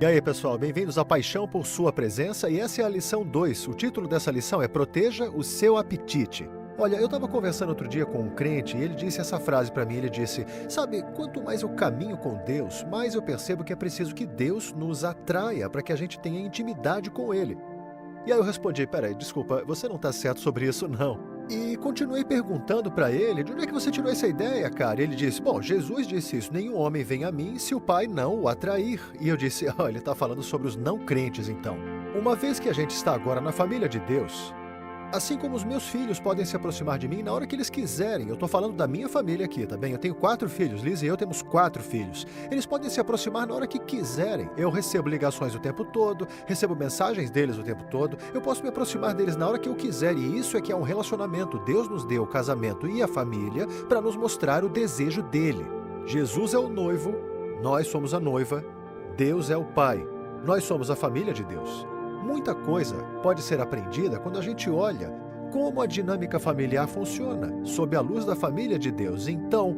E aí, pessoal, bem-vindos à Paixão por Sua Presença, e essa é a lição 2. O título dessa lição é Proteja o Seu Apetite. Olha, eu estava conversando outro dia com um crente e ele disse essa frase para mim, ele disse, sabe, quanto mais eu caminho com Deus, mais eu percebo que é preciso que Deus nos atraia para que a gente tenha intimidade com Ele. E aí eu respondi, peraí, desculpa, você não está certo sobre isso não. E continuei perguntando para ele, de onde é que você tirou essa ideia, cara? E ele disse, bom, Jesus disse isso, nenhum homem vem a mim se o Pai não o atrair. E eu disse, ele está falando sobre os não crentes então. Uma vez que a gente está agora na família de Deus, assim como os meus filhos podem se aproximar de mim na hora que eles quiserem. Eu estou falando da minha família aqui, tá bem? Eu tenho 4 filhos, Liz e eu temos 4 filhos. Eles podem se aproximar na hora que quiserem. Eu recebo ligações o tempo todo, recebo mensagens deles o tempo todo. Eu posso me aproximar deles na hora que eu quiser, e isso é que é um relacionamento. Deus nos deu o casamento e a família para nos mostrar o desejo dele. Jesus é o noivo, nós somos a noiva, Deus é o Pai. Nós somos a família de Deus. Muita coisa pode ser aprendida quando a gente olha como a dinâmica familiar funciona, sob a luz da família de Deus. Então,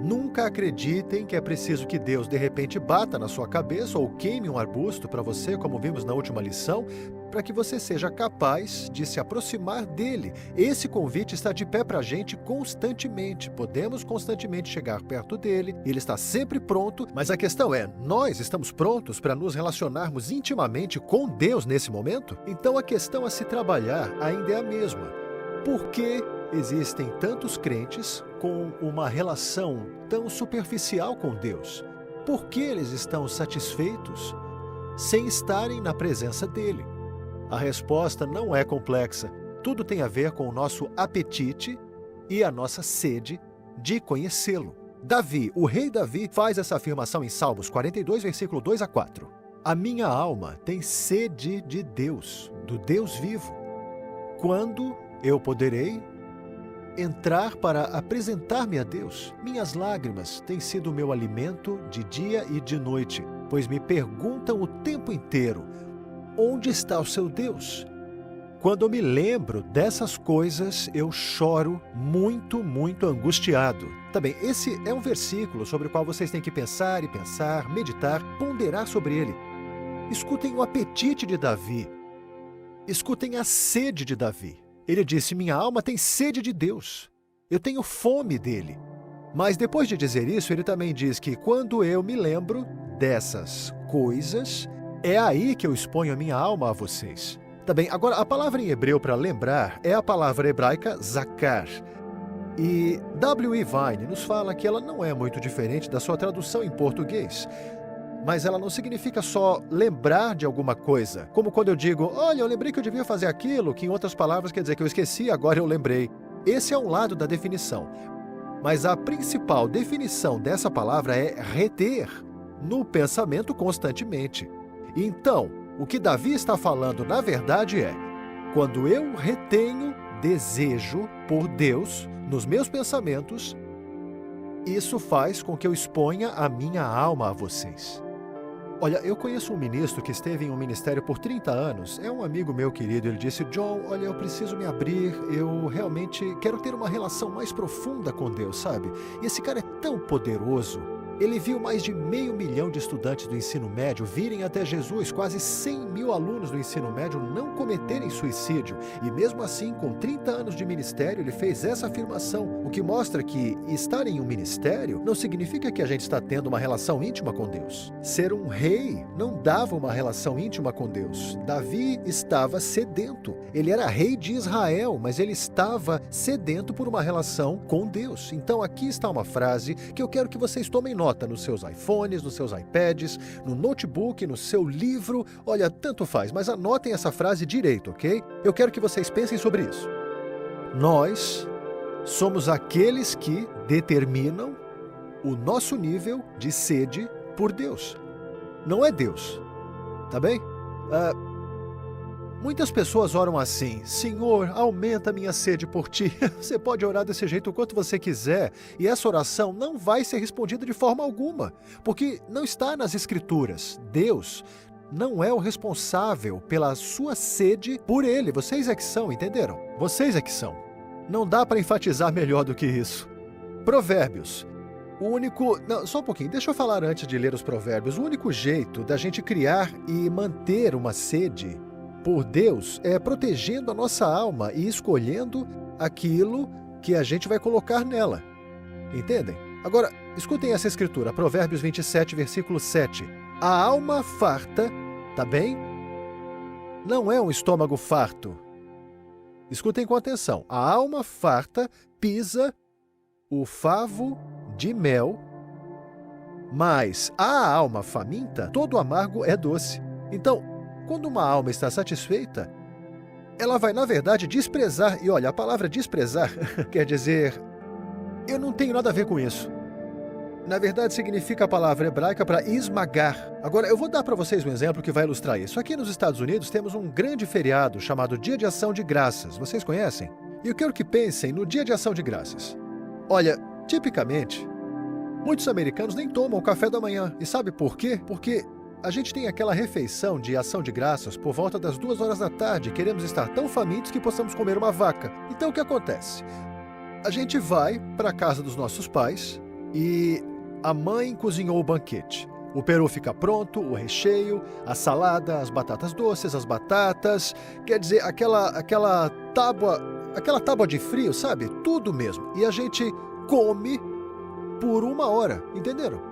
nunca acreditem que é preciso que Deus de repente bata na sua cabeça ou queime um arbusto para você, como vimos na última lição, para que você seja capaz de se aproximar dele. Esse convite está de pé para a gente constantemente. Podemos constantemente chegar perto dele, ele está sempre pronto, mas a questão é, nós estamos prontos para nos relacionarmos intimamente com Deus nesse momento? Então a questão a se trabalhar ainda é a mesma. Por que existem tantos crentes com uma relação tão superficial com Deus? Por que eles estão satisfeitos sem estarem na presença dele? A resposta não é complexa. Tudo tem a ver com o nosso apetite e a nossa sede de conhecê-lo. Davi, o rei Davi, faz essa afirmação em Salmos 42, versículo 2 a 4. A minha alma tem sede de Deus, do Deus vivo. Quando eu poderei entrar para apresentar-me a Deus? Minhas lágrimas têm sido meu alimento de dia e de noite, pois me perguntam o tempo inteiro, onde está o seu Deus? Quando eu me lembro dessas coisas, eu choro muito, muito angustiado. Tá bem, esse é um versículo sobre o qual vocês têm que pensar e pensar, meditar, ponderar sobre ele. Escutem o apetite de Davi. Escutem a sede de Davi. Ele disse, minha alma tem sede de Deus. Eu tenho fome dele. Mas depois de dizer isso, ele também diz que quando eu me lembro dessas coisas, é aí que eu exponho a minha alma a vocês. Tá bem, agora a palavra em hebreu para lembrar é a palavra hebraica zakar. E W.E. Vine nos fala que ela não é muito diferente da sua tradução em português. Mas ela não significa só lembrar de alguma coisa. Como quando eu digo, olha, eu lembrei que eu devia fazer aquilo, que em outras palavras quer dizer que eu esqueci, agora eu lembrei. Esse é um lado da definição. Mas a principal definição dessa palavra é reter no pensamento constantemente. Então, o que Davi está falando, na verdade, é quando eu retenho desejo por Deus nos meus pensamentos, isso faz com que eu exponha a minha alma a vocês. Olha, eu conheço um ministro que esteve em um ministério por 30 anos, é um amigo meu querido, ele disse, John, olha, eu preciso me abrir, eu realmente quero ter uma relação mais profunda com Deus, sabe? E esse cara é tão poderoso. Ele viu mais de 500 mil de estudantes do ensino médio virem até Jesus, quase 100 mil alunos do ensino médio não cometerem suicídio. E mesmo assim, com 30 anos de ministério, ele fez essa afirmação, o que mostra que estar em um ministério não significa que a gente está tendo uma relação íntima com Deus. Ser um rei não dava uma relação íntima com Deus. Davi estava sedento. Ele era rei de Israel, mas ele estava sedento por uma relação com Deus. Então aqui está uma frase que eu quero que vocês tomem nota nos seus iPhones, nos seus iPads, no notebook, no seu livro. Olha, tanto faz, mas anotem essa frase direito, ok? Eu quero que vocês pensem sobre isso. Nós somos aqueles que determinam o nosso nível de sede por Deus. Não é Deus, tá bem? Muitas pessoas oram assim, Senhor, aumenta a minha sede por Ti. Você pode orar desse jeito o quanto você quiser, e essa oração não vai ser respondida de forma alguma, porque não está nas Escrituras. Deus não é o responsável pela sua sede por Ele. Vocês é que são, entenderam? Vocês é que são. Não dá para enfatizar melhor do que isso. Provérbios. O único... Não, só um pouquinho, deixa eu falar antes de ler os provérbios. O único jeito da gente criar e manter uma sede por Deus é protegendo a nossa alma e escolhendo aquilo que a gente vai colocar nela. Entendem? Agora, escutem essa escritura, Provérbios 27, versículo 7. A alma farta, tá bem? Não é um estômago farto. Escutem com atenção. A alma farta pisa o favo de mel, mas a alma faminta, todo amargo é doce. Então, quando uma alma está satisfeita, ela vai, na verdade, desprezar. E olha, a palavra desprezar quer dizer, eu não tenho nada a ver com isso. Na verdade, significa a palavra hebraica para esmagar. Agora, eu vou dar para vocês um exemplo que vai ilustrar isso. Aqui nos Estados Unidos temos um grande feriado chamado Dia de Ação de Graças. Vocês conhecem? E eu quero que pensem no Dia de Ação de Graças. Olha, tipicamente, muitos americanos nem tomam o café da manhã. E sabe por quê? Porque a gente tem aquela refeição de ação de graças por volta das 2 horas da tarde e queremos estar tão famintos que possamos comer uma vaca. Então o que acontece? A gente vai para a casa dos nossos pais e a mãe cozinhou o banquete. O peru fica pronto, o recheio, a salada, as batatas doces, as batatas, quer dizer, aquela tábua de frio, sabe? Tudo mesmo. E a gente come por 1 hora, entenderam?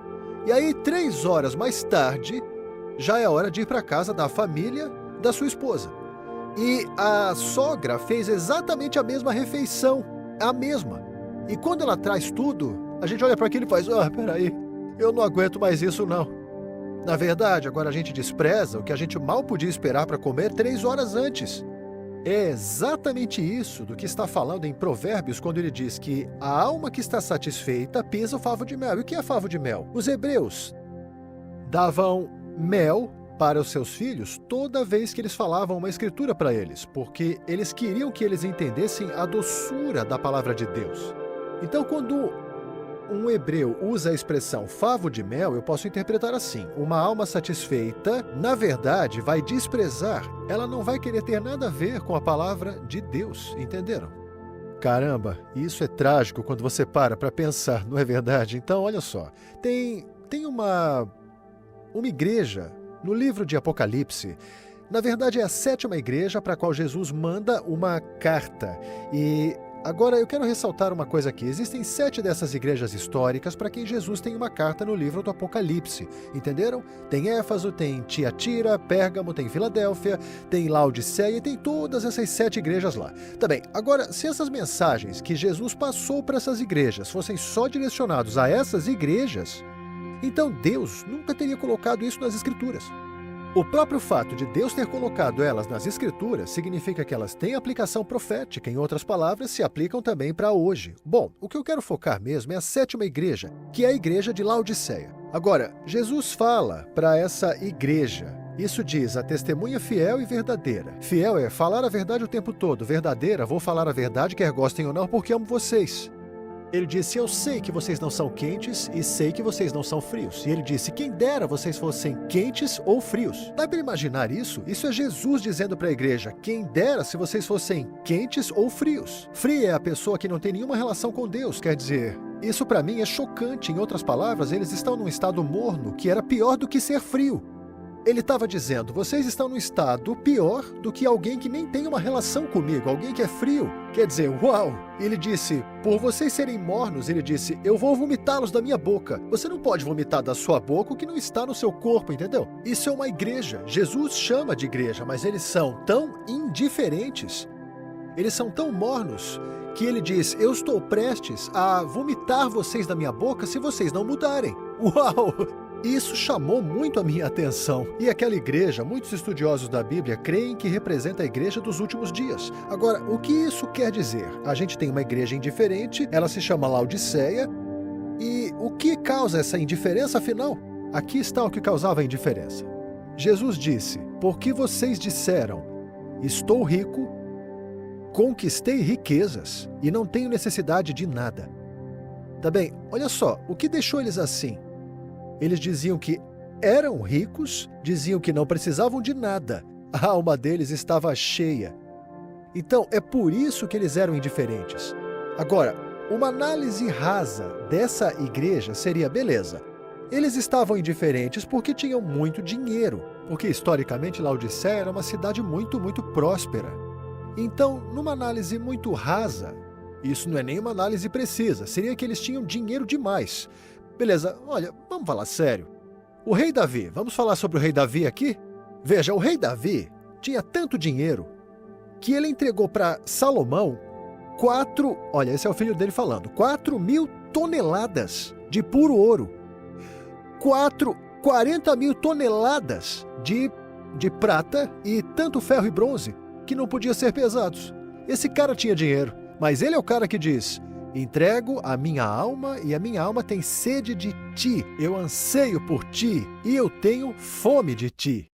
E aí, 3 horas mais tarde, já é hora de ir para casa da família da sua esposa. E a sogra fez exatamente a mesma refeição, a mesma. E quando ela traz tudo, a gente olha para aquilo e faz, peraí, eu não aguento mais isso não. Na verdade, agora a gente despreza o que a gente mal podia esperar para comer 3 horas antes. É exatamente isso do que está falando em Provérbios quando ele diz que a alma que está satisfeita pisa o favo de mel. E o que é favo de mel? Os hebreus davam mel para os seus filhos toda vez que eles falavam uma escritura para eles, porque eles queriam que eles entendessem a doçura da palavra de Deus. Então, quando um hebreu usa a expressão favo de mel, eu posso interpretar assim: uma alma satisfeita, na verdade, vai desprezar. Ela não vai querer ter nada a ver com a palavra de Deus, entenderam? Caramba, isso é trágico quando você para pensar, não é verdade? Então, olha só, tem uma igreja no livro de Apocalipse. Na verdade, é a 7ª igreja para a qual Jesus manda uma carta. E agora eu quero ressaltar uma coisa aqui. Existem 7 dessas igrejas históricas para quem Jesus tem uma carta no livro do Apocalipse. Entenderam? Tem Éfaso, tem Tiatira, Pérgamo, tem Filadélfia, tem Laodiceia, tem todas essas 7 igrejas lá. Tá bem, agora, se essas mensagens que Jesus passou para essas igrejas fossem só direcionados a essas igrejas, então Deus nunca teria colocado isso nas Escrituras. O próprio fato de Deus ter colocado elas nas Escrituras significa que elas têm aplicação profética, em outras palavras, se aplicam também para hoje. Bom, o que eu quero focar mesmo é a 7ª igreja, que é a igreja de Laodiceia. Agora, Jesus fala para essa igreja. Isso diz a testemunha fiel e verdadeira. Fiel é falar a verdade o tempo todo. Verdadeira, vou falar a verdade, quer gostem ou não, porque amo vocês. Ele disse, eu sei que vocês não são quentes e sei que vocês não são frios. E ele disse, quem dera vocês fossem quentes ou frios. Dá para imaginar isso? Isso é Jesus dizendo para a igreja, quem dera se vocês fossem quentes ou frios. Fria é a pessoa que não tem nenhuma relação com Deus, quer dizer, isso para mim é chocante. Em outras palavras, eles estão num estado morno, que era pior do que ser frio. Ele estava dizendo, vocês estão num estado pior do que alguém que nem tem uma relação comigo, alguém que é frio. Quer dizer, uau! Ele disse, por vocês serem mornos, ele disse, eu vou vomitá-los da minha boca. Você não pode vomitar da sua boca o que não está no seu corpo, entendeu? Isso é uma igreja. Jesus chama de igreja, mas eles são tão indiferentes, eles são tão mornos, que ele diz, eu estou prestes a vomitar vocês da minha boca se vocês não mudarem. Uau! Isso chamou muito a minha atenção. E aquela igreja, muitos estudiosos da Bíblia creem que representa a igreja dos últimos dias. Agora, o que isso quer dizer? A gente tem uma igreja indiferente, ela se chama Laodiceia, e o que causa essa indiferença afinal? Aqui está o que causava a indiferença. Jesus disse, porque vocês disseram, estou rico, conquistei riquezas e não tenho necessidade de nada. Tá bem, olha só, o que deixou eles assim? Eles diziam que eram ricos, diziam que não precisavam de nada. A alma deles estava cheia. Então, é por isso que eles eram indiferentes. Agora, Uma análise rasa dessa igreja seria, beleza, eles estavam indiferentes porque tinham muito dinheiro, porque historicamente Laodiceia era uma cidade muito próspera. Então, numa análise muito rasa, isso não é nem uma análise precisa, seria que eles tinham dinheiro demais. Beleza, olha, vamos falar sério. O rei Davi, vamos falar sobre o rei Davi aqui? Veja, o rei Davi tinha tanto dinheiro que ele entregou para Salomão olha, esse é o filho dele falando, 4.000 toneladas de puro ouro. 40.000 toneladas de prata e tanto ferro e bronze que não podiam ser pesados. Esse cara tinha dinheiro, mas ele é o cara que diz: entrego a minha alma e a minha alma tem sede de ti, eu anseio por ti e eu tenho fome de ti.